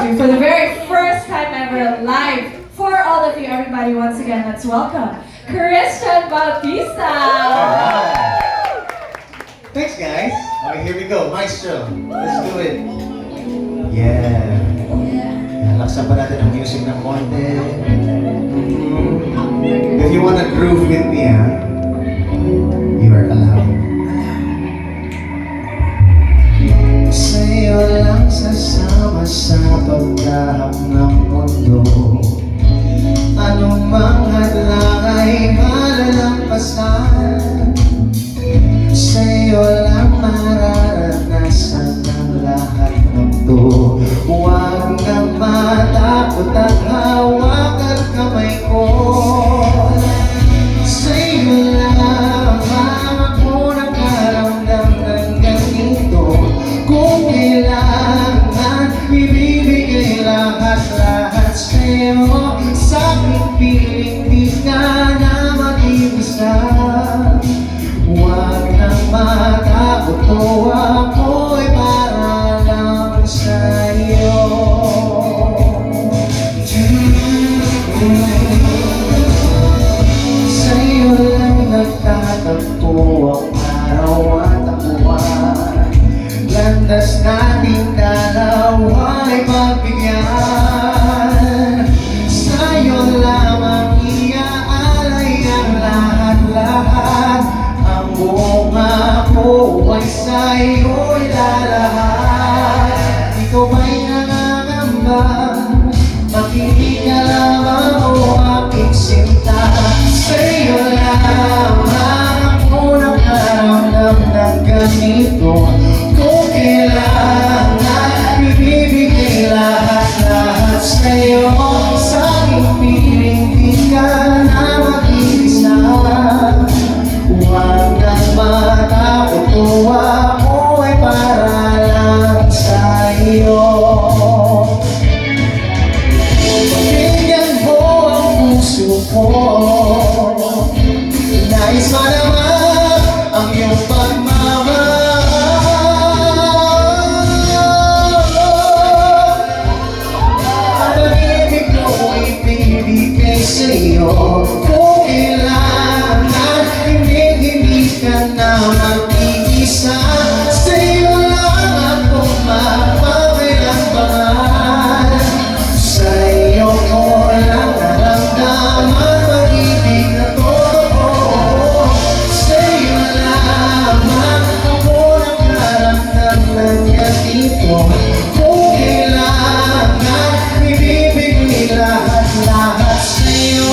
you for the very first time ever live. For all of you, everybody, once again, let's welcome Christian Bautista. Thanks, guys. Okay, here we go. Maestro. Let's do it. Yeah. Laksan pa natin ang music ng konti. If you wanna groove with me, you are allowed. Sa'yo lang sasama sa pagdahap ng mundo. Anong hadlang ay malalampasan. Sa'yo lang mararanasan ang lahat ng to. Huwag kang matakot at hawak ang kamay ko. Sa'yo lang ako nakaramdam ng ganito. Kung kailangan, ibibigay lahat-lahat sa'yo. Sa aking piling di ka na mag-ibisa. Huwag nang matakot ko, ako'y para lang sa'yo. Sa'yo lang nagtatagpo ang araw at tapuan. Landas natin dalawa ay pagbigyan. Sa'yo lamang iaalay ang lahat-lahat. Ang buong ako ay sa'yo ilalahat. Ikaw ba'y nangangamba? Makinig ka lamang o aking sinta. Sa'yo lamang ako nakaramdam ng ganito. Kung kailangan, ibibigay lahat-lahat sa'yo. Sa aking piling di ka na mag-iisa. Huwag kang matakot ko, ako ay para lang sa'yo. Pakinggan mo ang puso ko. Nais malaman ang iyong pagmamahal. Ang pag-ibig ko ibibigay sa'yo. Kung kailangan, hindi ka na mag-iisa. Sa'yo lang ako mapapakailangan. Sa'yo ko lang naramdaman pag-ibig na totoo. Sa'yo lamang ako nakaramdam ng ganito. Kung kailangan, ibibigay lahat-lahat sa'yo.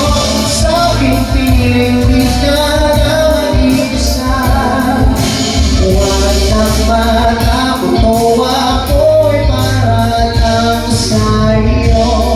Sa aking piling di ka na mag-iisa. Huwag kang matakot ko, ako'y para lang sa'yo.